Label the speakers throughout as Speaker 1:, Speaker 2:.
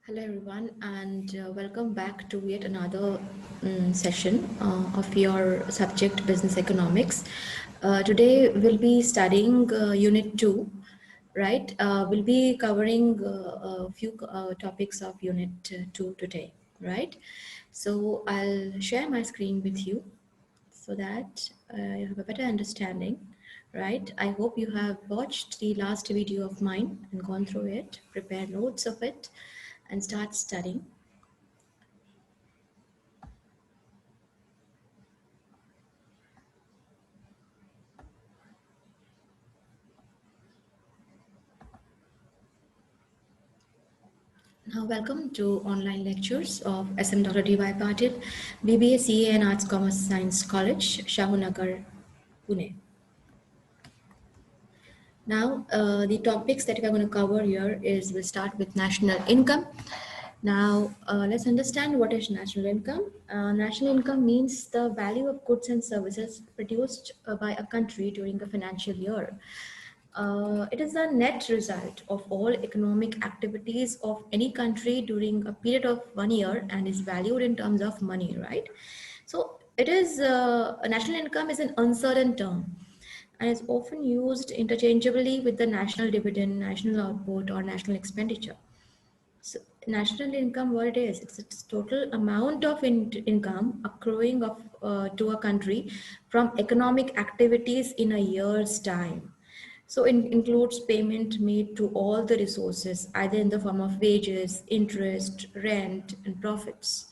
Speaker 1: Hello, everyone, and welcome back to yet another session of your subject Business Economics. Today, we'll be studying Unit 2, right? We'll be covering a few topics of Unit 2 today, right? So, I'll share my screen with you so that you have a better understanding, right? I hope you have watched the last video of mine and gone through it, prepare notes of it, and start studying. Now, welcome to online lectures of SM Dr. D.Y. Patil, BBA CA and Arts Commerce Science College, Shahunagar, Pune. Now, the topics that we're going to cover here is we'll start with national income. Now, let's understand what is national income. National income means the value of goods and services produced by a country during a financial year. It is the net result of all economic activities of any country during a period of 1 year and is valued in terms of money, right? So, it is national income is an uncertain term and is often used interchangeably with the national dividend, national output, or national expenditure. So, national income, what it is, it's total amount of income accruing to a country from economic activities in a year's time. So, it includes payment made to all the resources, either in the form of wages, interest, rent, and profits.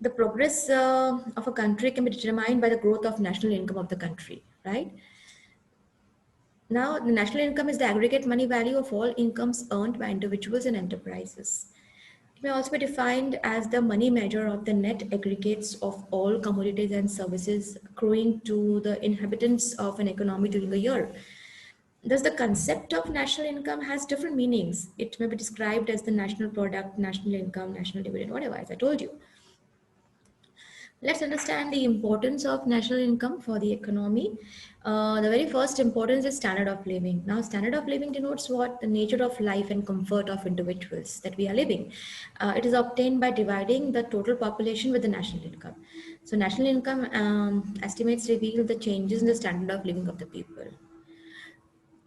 Speaker 1: The progress of a country can be determined by the growth of national income of the country, right? Now, the national income is the aggregate money value of all incomes earned by individuals and enterprises. It may also be defined as the money measure of the net aggregates of all commodities and services accruing to the inhabitants of an economy during a year. Thus, the concept of national income has different meanings. It may be described as the national product, national income, national dividend, whatever, as I told you. Let's understand the importance of national income for the economy. The very first importance is standard of living. Now, standard of living denotes what the nature of life and comfort of individuals that we are living. It is obtained by dividing the total population with the national income. So, national income estimates reveal the changes in the standard of living of the people.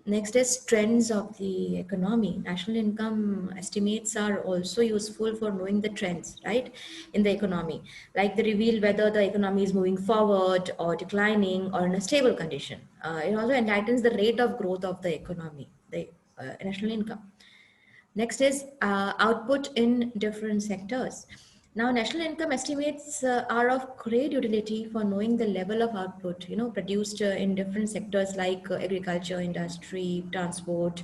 Speaker 1: Next is trends of the economy. National income estimates are also useful for knowing the trends, right, in the economy. Like they reveal whether the economy is moving forward or declining or in a stable condition. It also enlightens the rate of growth of the economy, the national income. Next is output in different sectors. Now, national income estimates are of great utility for knowing the level of output, produced in different sectors like agriculture, industry, transport,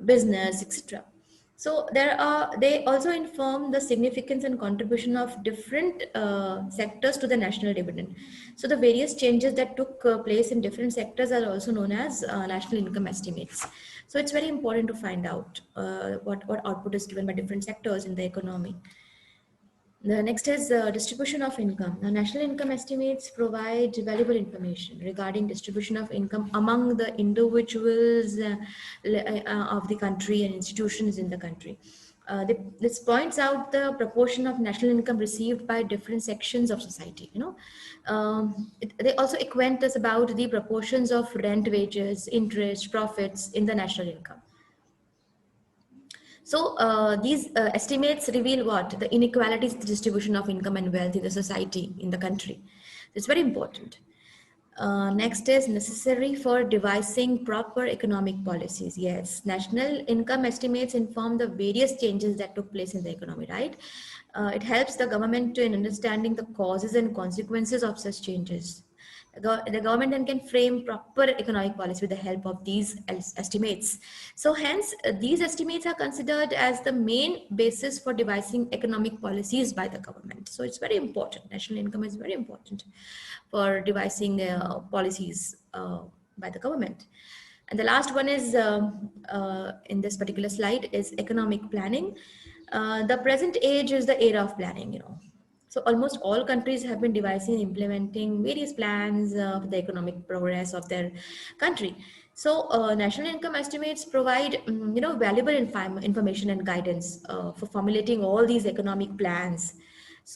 Speaker 1: business, etc. So they also inform the significance and contribution of different sectors to the national dividend. So the various changes that took place in different sectors are also known as national income estimates. So it's very important to find out what output is given by different sectors in the economy. The next is distribution of income. Now, national income estimates provide valuable information regarding distribution of income among the individuals of the country and institutions in the country. This points out the proportion of national income received by different sections of society. They also acquaint us about the proportions of rent, wages, interest, profits in the national income. So these estimates reveal what? The inequalities, the distribution of income and wealth in the society, in the country. It's very important. Next is necessary for devising proper economic policies. Yes, national income estimates inform the various changes that took place in the economy, right? It helps the government in understanding the causes and consequences of such changes. The government then can frame proper economic policy with the help of these estimates. So hence, these estimates are considered as the main basis for devising economic policies by the government. So it's very important. National income is very important for devising policies by the government. And the last one is in this particular slide is economic planning. The present age is the era of planning, So almost all countries have been devising and implementing various plans for the economic progress of their country. So national income estimates provide, valuable information and guidance for formulating all these economic plans.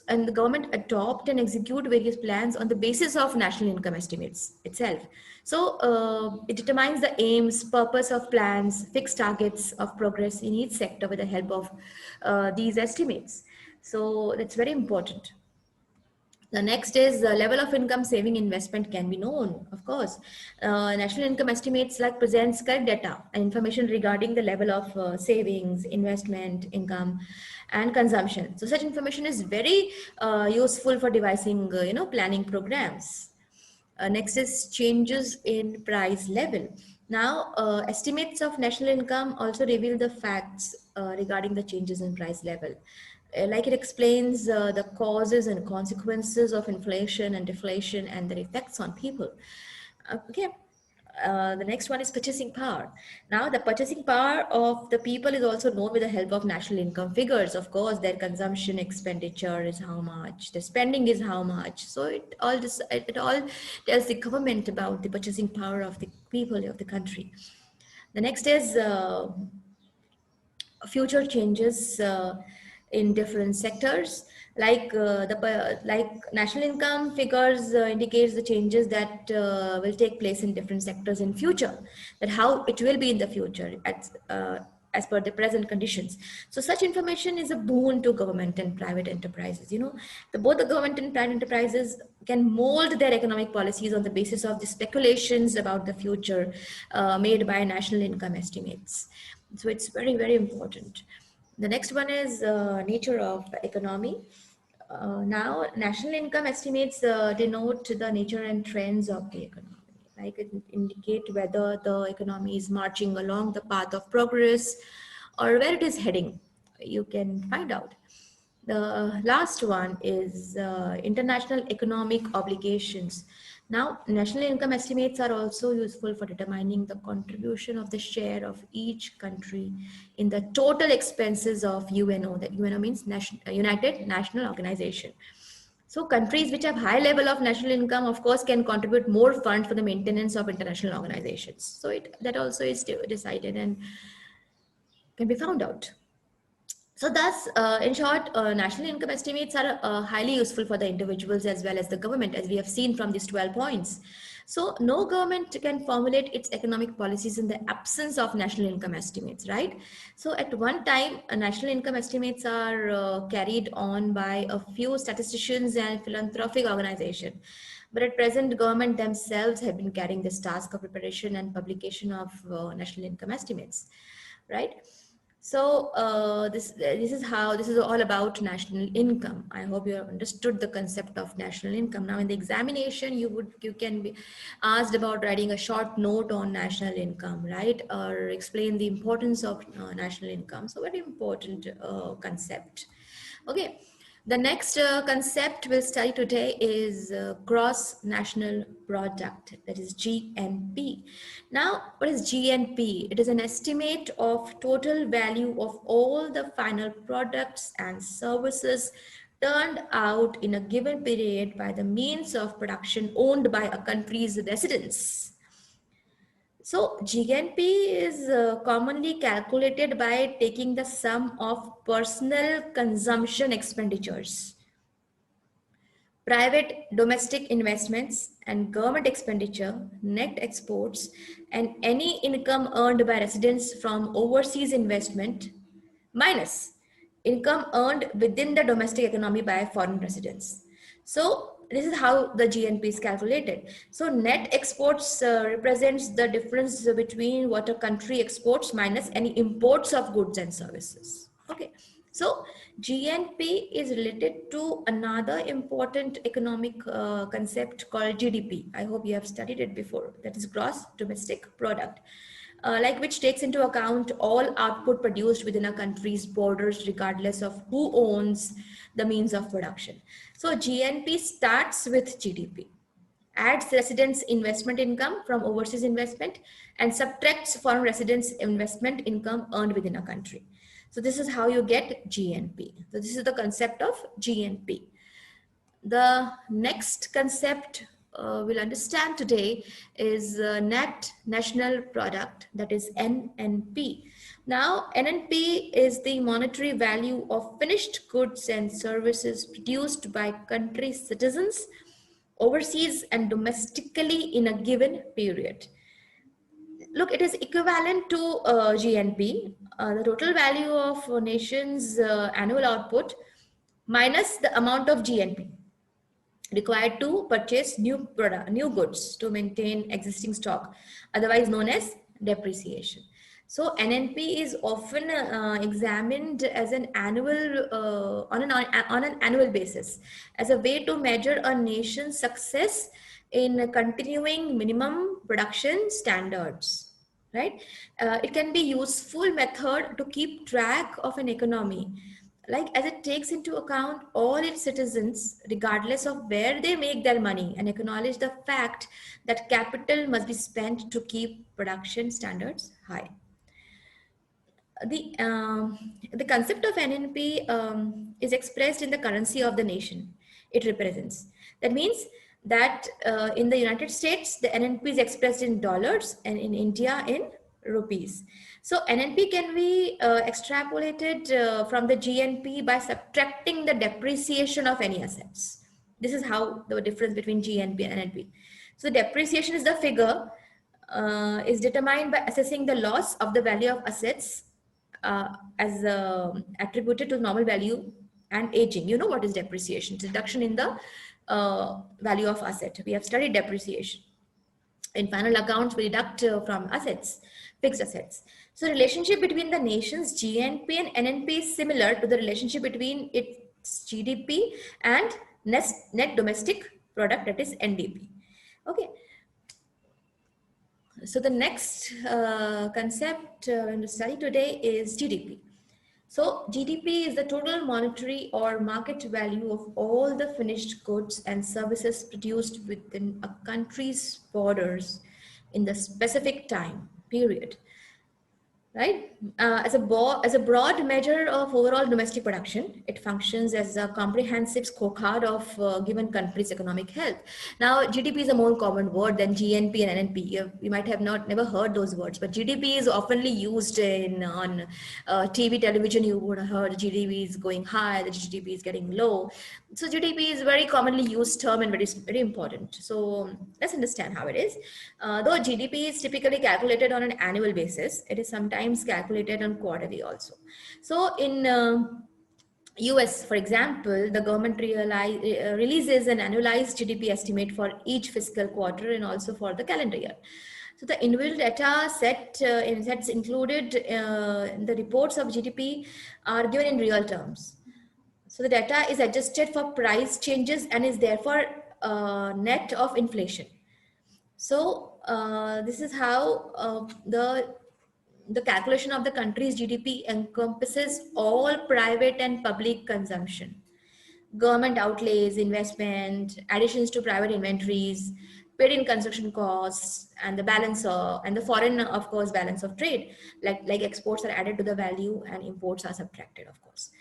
Speaker 1: And the government adopt and execute various plans on the basis of national income estimates itself. So it determines the aims, purpose of plans, fixed targets of progress in each sector with the help of these estimates. So that's very important. The next is the level of income saving investment can be known, of course. National income estimates like presents correct data and information regarding the level of savings, investment, income, and consumption. So such information is very useful for devising, planning programs. Next is changes in price level. Now, estimates of national income also reveal the facts regarding the changes in price level. Like it explains the causes and consequences of inflation and deflation and their effects on people. Okay. The next one is purchasing power. Now, the purchasing power of the people is also known with the help of national income figures. Of course, their consumption expenditure is how much, their spending is how much. So it all tells the government about the purchasing power of the people of the country. The next is future changes in different sectors, like national income figures indicates the changes that will take place in different sectors in future, that how it will be in the future as per the present conditions. So such information is a boon to government and private enterprises. Both the government and private enterprises can mold their economic policies on the basis of the speculations about the future made by national income estimates. So it's very, very important. The next one is nature of economy. Now, national income estimates denote the nature and trends of the economy. Like it indicate whether the economy is marching along the path of progress or where it is heading. You can find out. The last one is international economic obligations. Now, national income estimates are also useful for determining the contribution of the share of each country in the total expenses of UNO. That UNO means United National Organization. So countries which have high level of national income, of course, can contribute more funds for the maintenance of international organizations. So that also is decided and can be found out. So thus, in short, national income estimates are highly useful for the individuals as well as the government, as we have seen from these 12 points. So no government can formulate its economic policies in the absence of national income estimates, right? So at one time, national income estimates are carried on by a few statisticians and philanthropic organizations. But at present, government themselves have been carrying this task of preparation and publication of national income estimates, right? So this is all about national income. I hope you have understood the concept of national income. Now in the examination, you can be asked about writing a short note on national income, right? Or explain the importance of national income. So very important concept. Okay. The next concept we'll study today is gross national product, that is GNP. Now, what is GNP? It is an estimate of total value of all the final products and services turned out in a given period by the means of production owned by a country's residents. So GNP is commonly calculated by taking the sum of personal consumption expenditures, private domestic investments and government expenditure, net exports, and any income earned by residents from overseas investment minus income earned within the domestic economy by foreign residents. So this is how the GNP is calculated. So net exports represents the difference between what a country exports minus any imports of goods and services. Okay. So GNP is related to another important economic concept called GDP. I hope you have studied it before. That is gross domestic product. Like which takes into account all output produced within a country's borders, regardless of who owns the means of production. So GNP starts with GDP, adds residents' investment income from overseas investment, and subtracts foreign residents' investment income earned within a country. So this is how you get GNP. So this is the concept of GNP. The next concept we'll understand today is net national product, that is NNP. Now, NNP is the monetary value of finished goods and services produced by country citizens overseas and domestically in a given period. Look, it is equivalent to GNP, the total value of a nation's annual output minus the amount of GNP required to purchase new goods to maintain existing stock, otherwise known as depreciation. So NNP is often examined as an annual on an annual basis as a way to measure a nation's success in continuing minimum production standards. Right? It can be useful method to keep track of an economy, like as it takes into account all its citizens regardless of where they make their money and acknowledge the fact that capital must be spent to keep production standards high. The concept of NNP is expressed in the currency of the nation it represents. That means that in the United States, the NNP is expressed in dollars, and in India in rupees. So NNP can be extrapolated from the GNP by subtracting the depreciation of any assets. This is how the difference between GNP and NNP. So depreciation is the figure is determined by assessing the loss of the value of assets as attributed to normal value and aging. You know what is depreciation? It's reduction in the value of asset. We have studied depreciation. In final accounts, we deduct from assets, fixed assets. So relationship between the nation's GNP and NNP is similar to the relationship between its GDP and net domestic product, that is NDP. Okay. So the next concept we're going to study today is GDP. So GDP is the total monetary or market value of all the finished goods and services produced within a country's borders in the specific time period. Right? As a broad measure of overall domestic production, it functions as a comprehensive scorecard of given country's economic health. Now, GDP is a more common word than GNP and NNP. You might have never heard those words, but GDP is oftenly used on TV, television. You would have heard GDP is going high, the GDP is getting low. So GDP is very commonly used term and very important. So let's understand how it is. Though GDP is typically calculated on an annual basis, it is sometimes calculated on quarterly also. So in US, for example, the government releases an annualized GDP estimate for each fiscal quarter and also for the calendar year. So the individual data sets included in the reports of GDP are given in real terms. So the data is adjusted for price changes and is therefore net of inflation. So this is how the calculation of the country's GDP encompasses all private and public consumption, government outlays, investment, additions to private inventories, paid in construction costs, and the balance of, and the foreign, of course, balance of trade, like exports are added to the value and imports are subtracted, of course.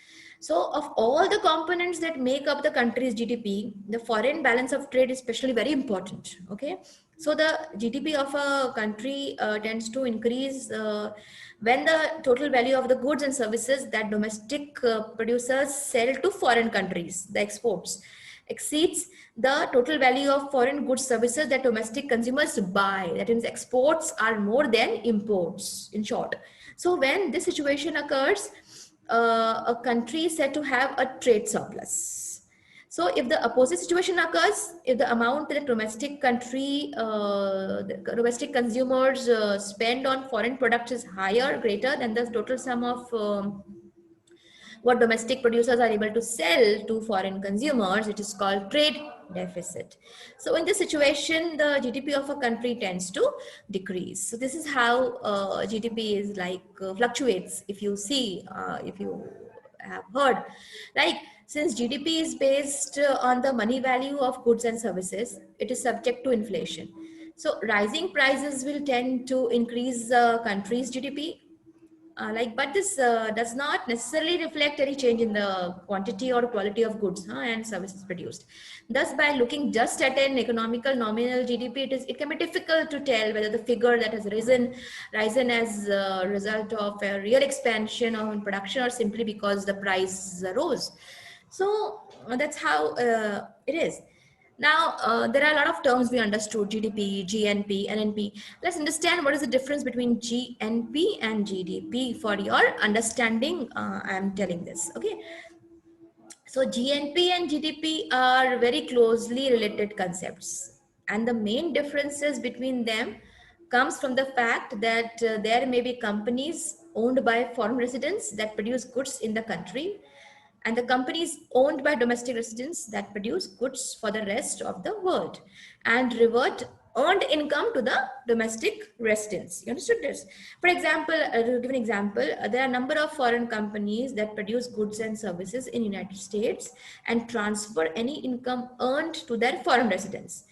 Speaker 1: So of all the components that make up the country's GDP, the foreign balance of trade is especially very important. Okay. So the GDP of a country tends to increase when the total value of the goods and services that domestic producers sell to foreign countries, the exports, exceeds the total value of foreign goods services that domestic consumers buy. That means exports are more than imports, in short. So when this situation occurs, a country is said to have a trade surplus. So if the opposite situation occurs, if the amount that domestic domestic consumers spend on foreign products is higher, greater than the total sum of what domestic producers are able to sell to foreign consumers, it is called trade deficit. So in this situation, the GDP of a country tends to decrease. So this is how GDP is fluctuates. If you see, if you have heard, like since GDP is based on the money value of goods and services, it is subject to inflation. So rising prices will tend to increase the country's GDP. But this does not necessarily reflect any change in the quantity or quality of goods and services produced. Thus, by looking just at an economical nominal GDP, it can be difficult to tell whether the figure that has risen as a result of a real expansion of production or simply because the price rose. So that's how it is. Now, there are a lot of terms we understood: GDP, GNP, NNP. Let's understand what is the difference between GNP and GDP. For your understanding, I am telling this. Okay. So GNP and GDP are very closely related concepts. And the main differences between them comes from the fact that there may be companies owned by foreign residents that produce goods in the country, and the companies owned by domestic residents that produce goods for the rest of the world and revert earned income to the domestic residents. You understood this? For example, to give an example, there are a number of foreign companies that produce goods and services in United States and transfer any income earned to their foreign residents.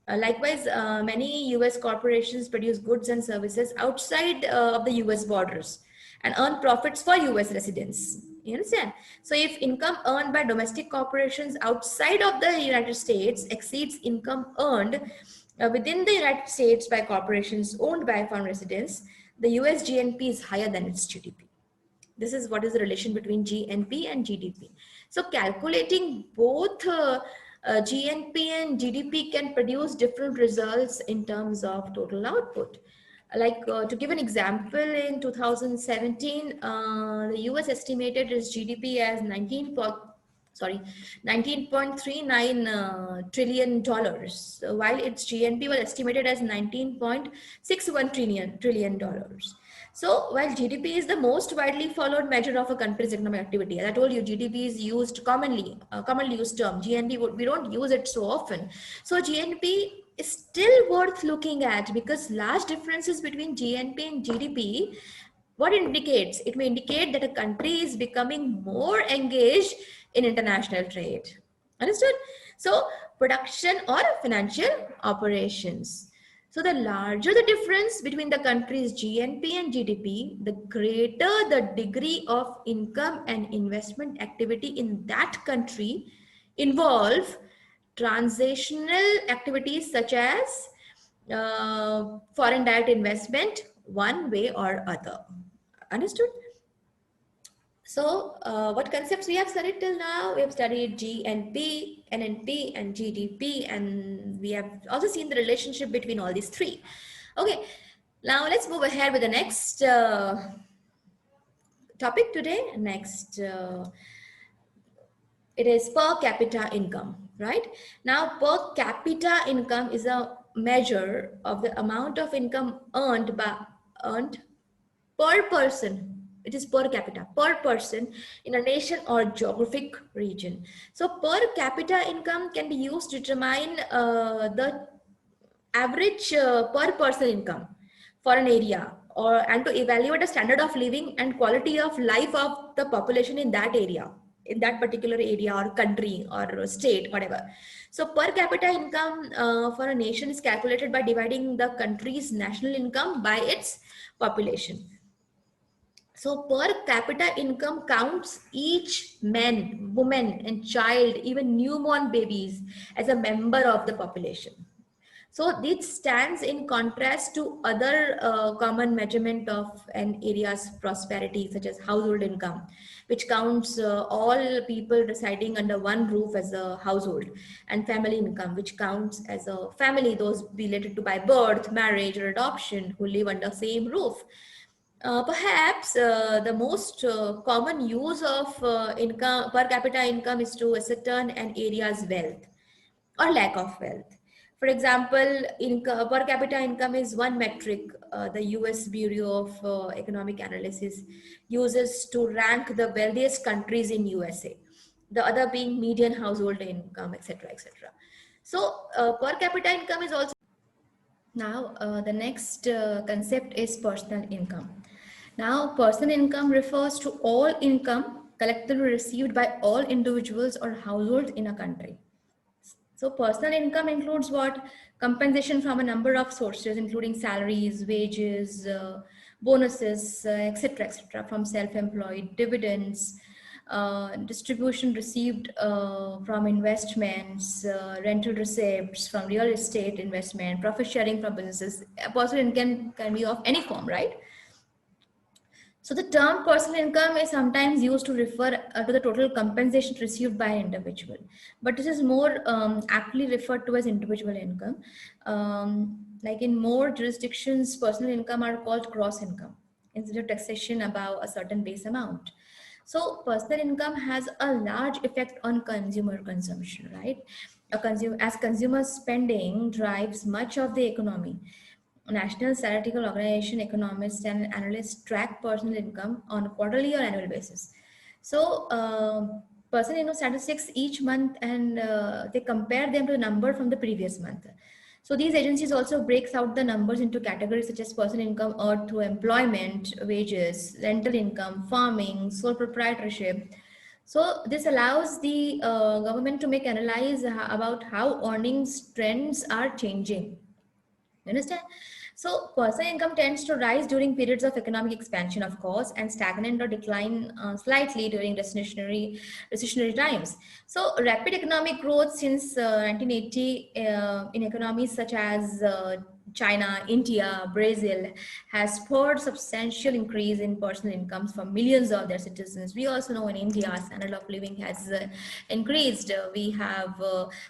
Speaker 1: Likewise, many US corporations produce goods and services outside of the US borders and earn profits for US residents. You understand? So if income earned by domestic corporations outside of the United States exceeds income earned within the United States by corporations owned by foreign residents, the US GNP is higher than its GDP. This is what is the relation between GNP and GDP. So calculating both GNP and GDP can produce different results in terms of total output. Like to give an example, in 2017, the US estimated its GDP as 19.39 trillion dollars, while its GNP was estimated as 19.61 trillion dollars. So while GDP is the most widely followed measure of a country's economic activity, as I told you, GDP is used commonly used term. GNP, we don't use it so often. So GNP is still worth looking at because large differences between GNP and GDP, what it indicates? It may indicate that a country is becoming more engaged in international trade. Understood? So production or financial operations. So the larger the difference between the country's GNP and GDP, the greater the degree of income and investment activity in that country involve transactional activities such as foreign direct investment, one way or other. Understood? So what concepts we have studied till now? We have studied GNP, NNP, and GDP, and we have also seen the relationship between all these three. Okay, now let's move ahead with the next topic today. Next, it is per capita income, right? Now, per capita income is a measure of the amount of income earned per person. It is per capita, per person in a nation or geographic region. So per capita income can be used to determine the average per person income for an area, and to evaluate the standard of living and quality of life of the population in that area, in that particular area or country or state, whatever. So per capita income for a nation is calculated by dividing the country's national income by its population. So per capita income counts each man, woman, and child, even newborn babies, as a member of the population. So this stands in contrast to other common measurement of an area's prosperity, such as household income, which counts all people residing under one roof as a household, and family income, which counts as a family, those related to by birth, marriage, or adoption, who live under same roof. Perhaps the most common use of income, per capita income, is to ascertain an area's wealth or lack of wealth. For example, per capita income is one metric the US Bureau of Economic Analysis uses to rank the wealthiest countries in USA. The other being median household income, etc., etc. So per capita income is also. Now, the next concept is personal income. Now, personal income refers to all income collectively received by all individuals or households in a country. So personal income includes what? Compensation from a number of sources, including salaries, wages, bonuses, etc., from self-employed, dividends, distribution received from investments, rental receipts from real estate investment, profit sharing from businesses. Personal income can be of any form, right? So the term personal income is sometimes used to refer to the total compensation received by an individual, but this is more aptly referred to as individual income. Like in more jurisdictions, personal income are called gross income instead of taxation above a certain base amount. So personal income has a large effect on consumer consumption, right? As consumer spending drives much of the economy. National Statistical Organization economists and analysts track personal income on a quarterly or annual basis. So, personal income statistics each month, and they compare them to the number from the previous month. So these agencies also breaks out the numbers into categories such as personal income earned through employment, wages, rental income, farming, sole proprietorship. So this allows the government to make analyze about how earnings trends are changing. You understand? So personal income tends to rise during periods of economic expansion, of course, and stagnant or decline slightly during recessionary times. So rapid economic growth since 1980 in economies such as China, India, Brazil has spurred substantial increase in personal incomes for millions of their citizens. We also know in India, standard of living has increased. We have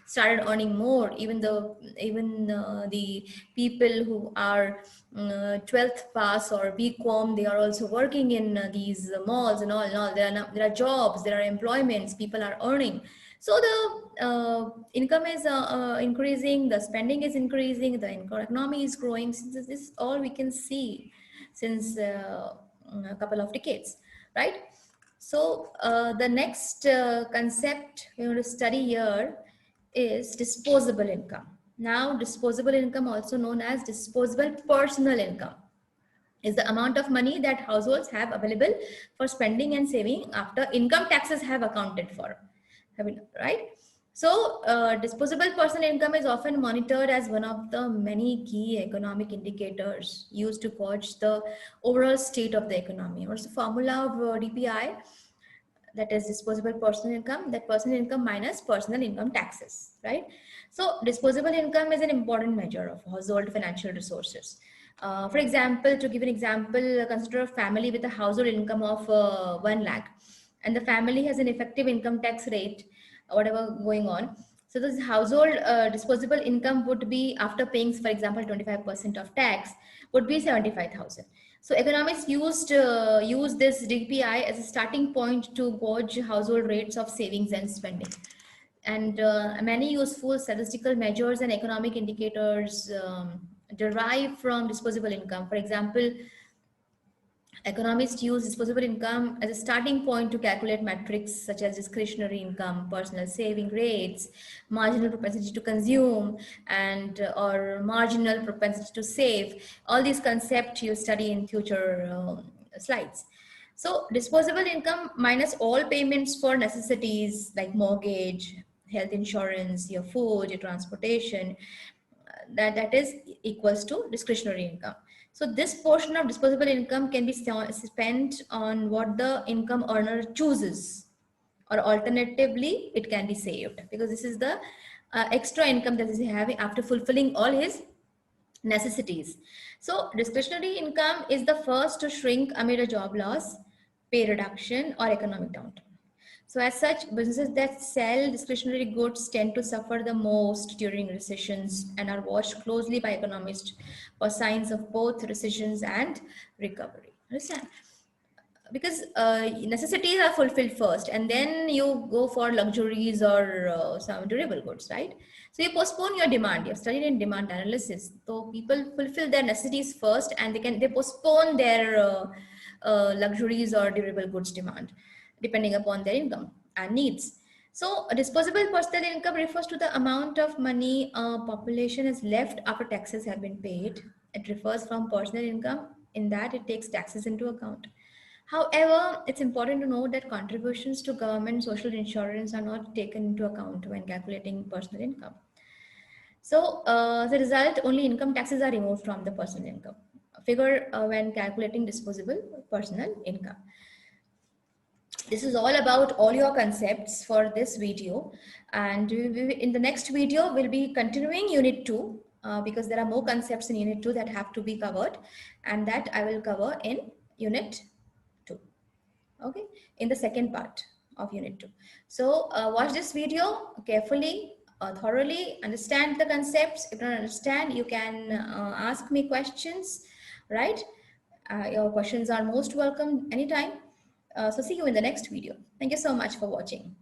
Speaker 1: started earning more, even the people who are 12th pass or BCom, they are also working in these malls and all. And all. There are jobs, there are employments, people are earning. So the income is increasing, the spending is increasing, the economy is growing. This is all we can see since a couple of decades, right? So the next concept we want to study here is disposable income. Now, disposable income, also known as disposable personal income, is the amount of money that households have available for spending and saving after income taxes have accounted for. Right? So, disposable personal income is often monitored as one of the many key economic indicators used to gauge the overall state of the economy. What's the formula of DPI? That is disposable personal income, that personal income minus personal income taxes, right? So disposable income is an important measure of household financial resources. For example, to give an example, consider a family with a household income of 1 lakh, and the family has an effective income tax rate, whatever going on. So this household disposable income would be, after paying, for example, 25% of tax, would be 75,000. So economists use this DPI as a starting point to gauge household rates of savings and spending. And many useful statistical measures and economic indicators derive from disposable income. For example, economists use disposable income as a starting point to calculate metrics such as discretionary income, personal saving rates, marginal propensity to consume, and or marginal propensity to save. All these concepts you study in future slides. So disposable income minus all payments for necessities like mortgage, health insurance, your food, your transportation, that is equals to discretionary income. So this portion of disposable income can be spent on what the income earner chooses, or alternatively it can be saved, because this is the extra income that is having after fulfilling all his necessities. So discretionary income is the first to shrink amid a job loss, pay reduction, or economic downturn. So as such, businesses that sell discretionary goods tend to suffer the most during recessions and are watched closely by economists for signs of both recessions and recovery. Understand? Because necessities are fulfilled first, and then you go for luxuries or some durable goods, right? So you postpone your demand. You have studied in demand analysis, so people fulfill their necessities first, and they postpone their luxuries or durable goods demand depending upon their income and needs. So a disposable personal income refers to the amount of money a population has left after taxes have been paid. It refers from personal income in that it takes taxes into account. However, it's important to note that contributions to government social insurance are not taken into account when calculating personal income. So, as a result, only income taxes are removed from the personal income figure when calculating disposable personal income. This is all about all your concepts for this video, and in the next video we'll be continuing unit 2 because there are more concepts in unit 2 that have to be covered, and that I will cover in unit 2, okay, in the second part of unit 2. So watch this video carefully, thoroughly, understand the concepts. If you don't understand, you can ask me questions, right? Your questions are most welcome anytime. So see you in the next video. Thank you so much for watching.